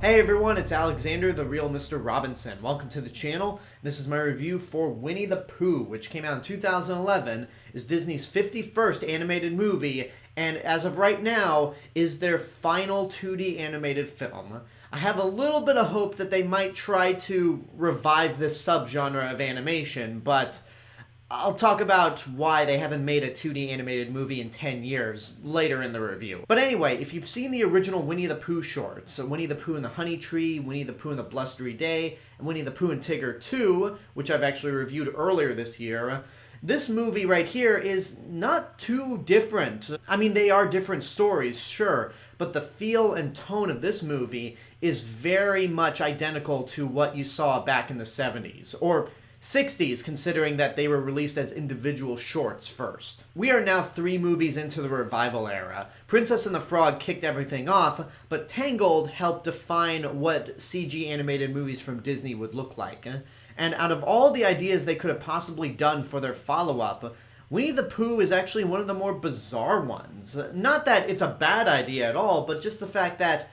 Hey everyone, it's Alexander, the real Mr. Robinson. Welcome to the channel. This is my review for Winnie the Pooh, which came out in 2011, is Disney's 51st animated movie, and as of right now, is their final 2D animated film. I have a little bit of hope that they might try to revive this subgenre of animation, but I'll talk about why they haven't made a 2D animated movie in 10 years later in the review. But anyway, if you've seen the original Winnie the Pooh shorts, so Winnie the Pooh and the Honey Tree, Winnie the Pooh and the Blustery Day, and Winnie the Pooh and Tigger 2, which I've actually reviewed earlier this year, this movie right here is not too different. I mean, they are different stories, sure, but the feel and tone of this movie is very much identical to what you saw back in the 70s, or 60s, considering that they were released as individual shorts first. We are now 3 movies into the revival era. Princess and the Frog kicked everything off, but Tangled helped define what CG animated movies from Disney would look like. And out of all the ideas they could have possibly done for their follow-up, Winnie the Pooh is actually one of the more bizarre ones. Not that it's a bad idea at all, but just the fact that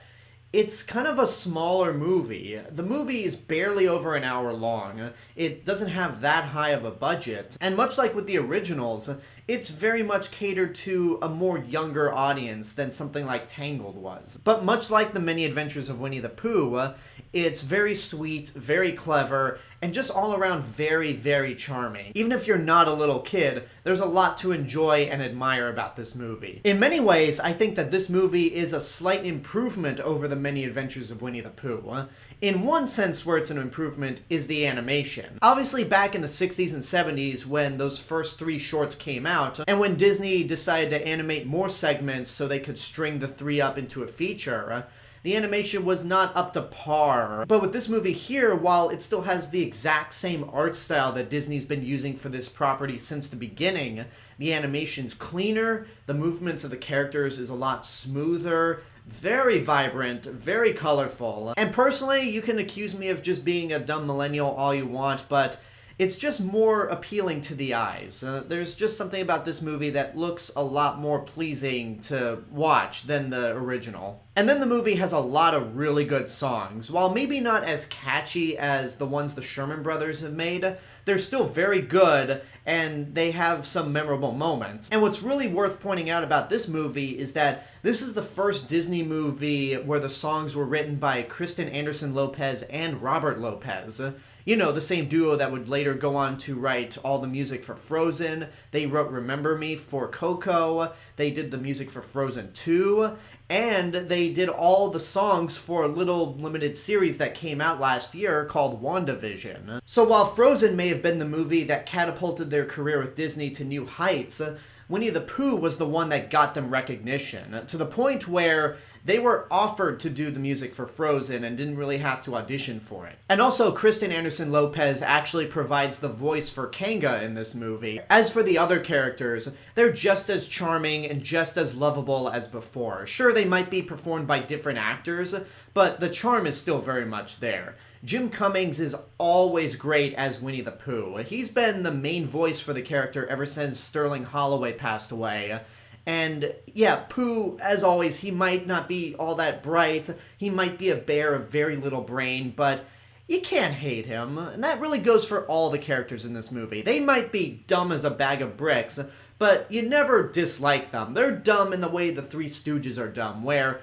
it's kind of a smaller movie. The movie is barely over an hour long. It doesn't have that high of a budget. And much like with the originals, it's very much catered to a more younger audience than something like Tangled was. But much like the many adventures of Winnie the Pooh, it's very sweet, very clever, and just all around very, very charming. Even if you're not a little kid, there's a lot to enjoy and admire about this movie. In many ways, I think that this movie is a slight improvement over the many adventures of Winnie the Pooh. In one sense where it's an improvement is the animation. Obviously back in the 60s and 70s when those first 3 shorts came out, and when Disney decided to animate more segments so they could string the 3 up into a feature, the animation was not up to par. But with this movie here, while it still has the exact same art style that Disney's been using for this property since the beginning, the animation's cleaner, the movements of the characters is a lot smoother, very vibrant, very colorful. And personally, you can accuse me of just being a dumb millennial all you want, but it's just more appealing to the eyes. There's just something about this movie that looks a lot more pleasing to watch than the original. And then the movie has a lot of really good songs. While maybe not as catchy as the ones the Sherman Brothers have made, they're still very good, and they have some memorable moments. And what's really worth pointing out about this movie is that this is the first Disney movie where the songs were written by Kristen Anderson-Lopez and Robert Lopez. You know, the same duo that would later go on to write all the music for Frozen. They wrote Remember Me for Coco. They did the music for Frozen 2. And they did all the songs for a little limited series that came out last year called WandaVision. So while Frozen may have been the movie that catapulted their career with Disney to new heights, Winnie the Pooh was the one that got them recognition, to the point where they were offered to do the music for Frozen and didn't really have to audition for it. And also, Kristen Anderson-Lopez actually provides the voice for Kanga in this movie. As for the other characters, they're just as charming and just as lovable as before. Sure, they might be performed by different actors, but the charm is still very much there. Jim Cummings is always great as Winnie the Pooh. He's been the main voice for the character ever since Sterling Holloway passed away. And yeah, Pooh, as always, he might not be all that bright. He might be a bear of very little brain, but you can't hate him. And that really goes for all the characters in this movie. They might be dumb as a bag of bricks, but you never dislike them. They're dumb in the way the Three Stooges are dumb, where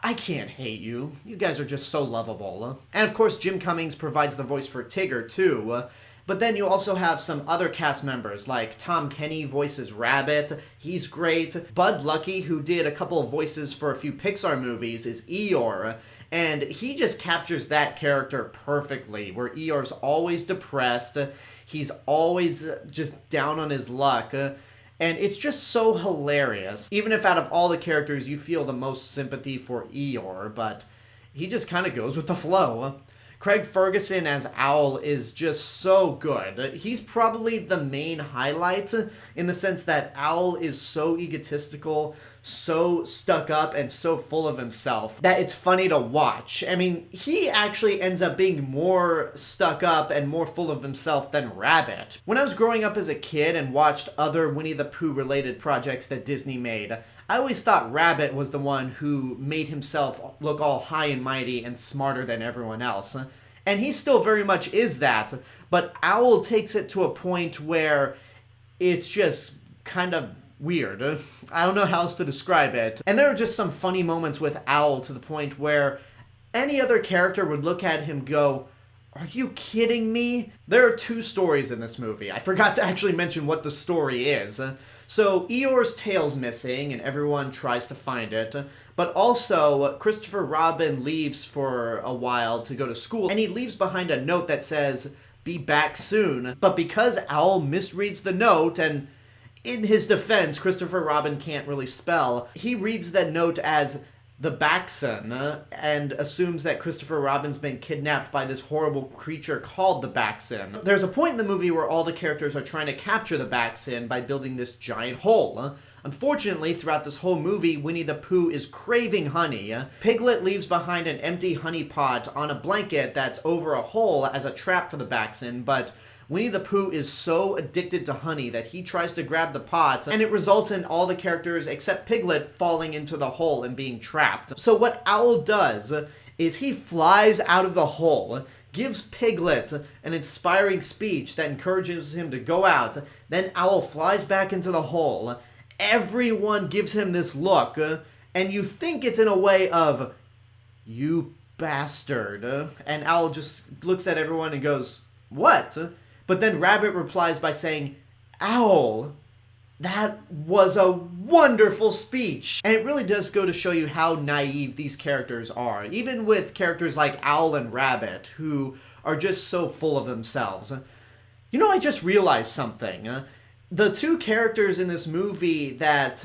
I can't hate you. You guys are just so lovable. And of course, Jim Cummings provides the voice for Tigger, too. But then you also have some other cast members, like Tom Kenny voices Rabbit. He's great. Bud Luckey, who did a couple of voices for a few Pixar movies, is Eeyore. And he just captures that character perfectly, where Eeyore's always depressed. He's always just down on his luck. And it's just so hilarious. Even if out of all the characters you feel the most sympathy for Eeyore, but he just kind of goes with the flow. Craig Ferguson as Owl is just so good. He's probably the main highlight in the sense that Owl is so egotistical, so stuck up, and so full of himself that it's funny to watch. I mean, he actually ends up being more stuck up and more full of himself than Rabbit. When I was growing up as a kid and watched other Winnie the Pooh related projects that Disney made, I always thought Rabbit was the one who made himself look all high and mighty and smarter than everyone else. And he still very much is that, but Owl takes it to a point where it's just kind of weird. I don't know how else to describe it. And there are just some funny moments with Owl to the point where any other character would look at him and go, "Are you kidding me?" There are two stories in this movie. I forgot to actually mention what the story is. So Eeyore's tail's missing and everyone tries to find it. But also, Christopher Robin leaves for a while to go to school, and he leaves behind a note that says, "Be back soon." But because Owl misreads the note, and in his defense, Christopher Robin can't really spell, he reads that note as the Baxon, and assumes that Christopher Robin's been kidnapped by this horrible creature called the Baxon. There's a point in the movie where all the characters are trying to capture the Baxon by building this giant hole. Unfortunately, throughout this whole movie, Winnie the Pooh is craving honey. Piglet leaves behind an empty honey pot on a blanket that's over a hole as a trap for the Baxon, but Winnie the Pooh is so addicted to honey that he tries to grab the pot, and it results in all the characters except Piglet falling into the hole and being trapped. So what Owl does is he flies out of the hole, gives Piglet an inspiring speech that encourages him to go out, then Owl flies back into the hole. Everyone gives him this look, and you think it's in a way of, "You bastard," and Owl just looks at everyone and goes, "What?" But then Rabbit replies by saying, "Owl, that was a wonderful speech." And it really does go to show you how naive these characters are, even with characters like Owl and Rabbit, who are just so full of themselves. You know, I just realized something. The two characters in this movie that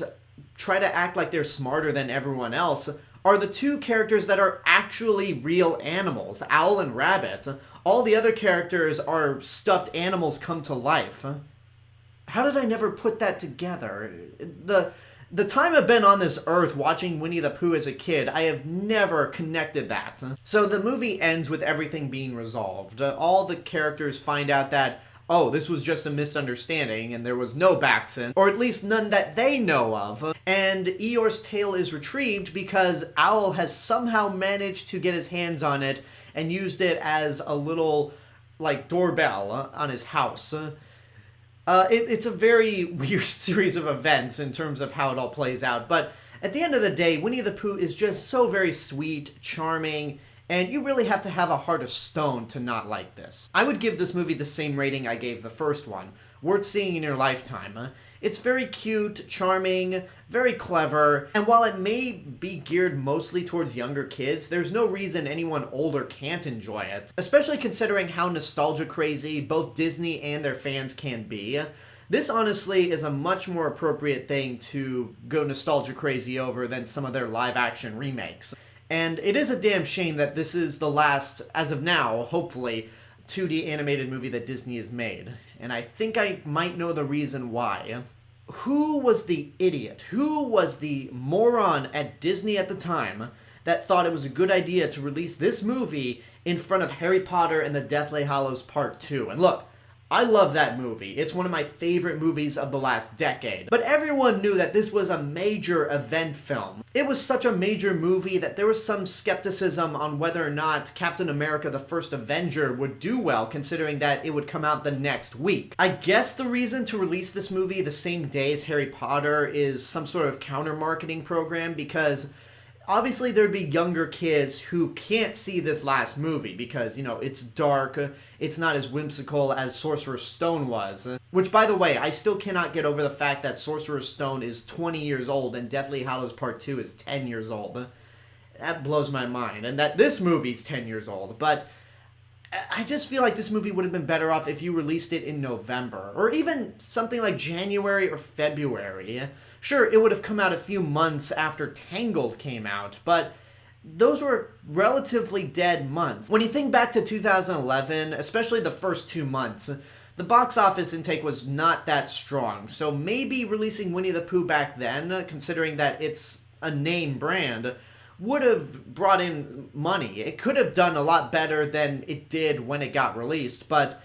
try to act like they're smarter than everyone else are the two characters that are actually real animals, Owl and Rabbit. All the other characters are stuffed animals come to life. How did I never put that together? The time I've been on this earth watching Winnie the Pooh as a kid, I have never connected that. So the movie ends with everything being resolved. All the characters find out that, oh, this was just a misunderstanding and there was no Baxon, or at least none that they know of. And Eeyore's tail is retrieved because Owl has somehow managed to get his hands on it and used it as a little, like, doorbell on his house. It's a very weird series of events in terms of how it all plays out, but at the end of the day, Winnie the Pooh is just so very sweet, charming, and you really have to have a heart of stone to not like this. I would give this movie the same rating I gave the first one. Worth seeing in your lifetime. It's very cute, charming, very clever, and while it may be geared mostly towards younger kids, there's no reason anyone older can't enjoy it. Especially considering how nostalgia crazy both Disney and their fans can be. This honestly is a much more appropriate thing to go nostalgia crazy over than some of their live action remakes. And it is a damn shame that this is the last, as of now, hopefully, 2D animated movie that Disney has made. And I think I might know the reason why. Who was the idiot? Who was the moron at Disney at the time that thought it was a good idea to release this movie in front of Harry Potter and the Deathly Hallows Part 2? And look, I love that movie. It's one of my favorite movies of the last decade. But everyone knew that this was a major event film. It was such a major movie that there was some skepticism on whether or not Captain America the First Avenger would do well, considering that it would come out the next week. I guess the reason to release this movie the same day as Harry Potter is some sort of counter-marketing program, because obviously there'd be younger kids who can't see this last movie because, you know, it's dark, it's not as whimsical as Sorcerer's Stone was. Which, by the way, I still cannot get over the fact that Sorcerer's Stone is 20 years old and Deathly Hallows Part 2 is 10 years old. That blows my mind. And that this movie's 10 years old. But I just feel like this movie would have been better off if you released it in November. Or even something like January or February. Sure, it would have come out a few months after Tangled came out, but those were relatively dead months. When you think back to 2011, especially the first 2 months, the box office intake was not that strong. So maybe releasing Winnie the Pooh back then, considering that it's a name brand, would have brought in money. It could have done a lot better than it did when it got released, but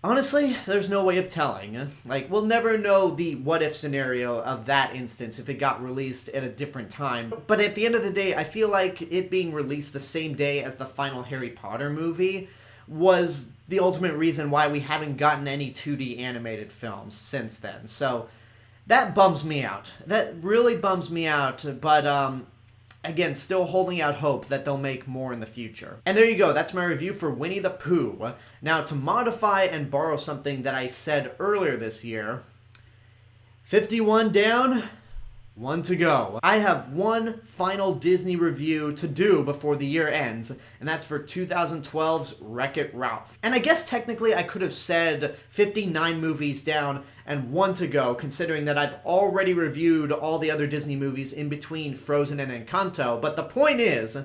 Honestly, there's no way of telling. Like, we'll never know the what-if scenario of that instance if it got released at a different time. But at the end of the day, I feel like it being released the same day as the final Harry Potter movie was the ultimate reason why we haven't gotten any 2D animated films since then. So that bums me out. That really bums me out, but again, still holding out hope that they'll make more in the future. And there you go, that's my review for Winnie the Pooh. Now, to modify and borrow something that I said earlier this year, 51 down, 1 to go. I have one final Disney review to do before the year ends, and that's for 2012's Wreck-It Ralph. And I guess technically I could have said 59 movies down and 1 to go, considering that I've already reviewed all the other Disney movies in between Frozen and Encanto, but the point is,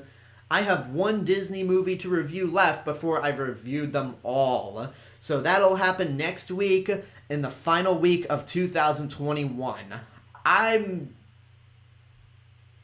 I have one Disney movie to review left before I've reviewed them all. So that'll happen next week, in the final week of 2021.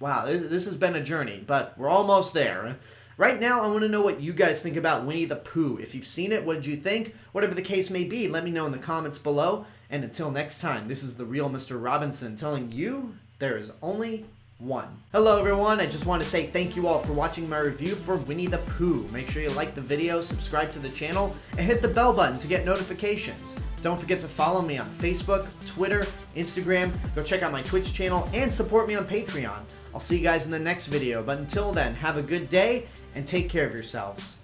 Wow, this has been a journey, but we're almost there. Right now, I want to know what you guys think about Winnie the Pooh. If you've seen it, what did you think? Whatever the case may be, let me know in the comments below. And until next time, this is the real Mr. Robinson telling you there is only one. Hello everyone, I just want to say thank you all for watching my review for Winnie the Pooh. Make sure you like the video, subscribe to the channel, and hit the bell button to get notifications. Don't forget to follow me on Facebook, Twitter, Instagram, go check out my Twitch channel, and support me on Patreon. I'll see you guys in the next video, but until then, have a good day, and take care of yourselves.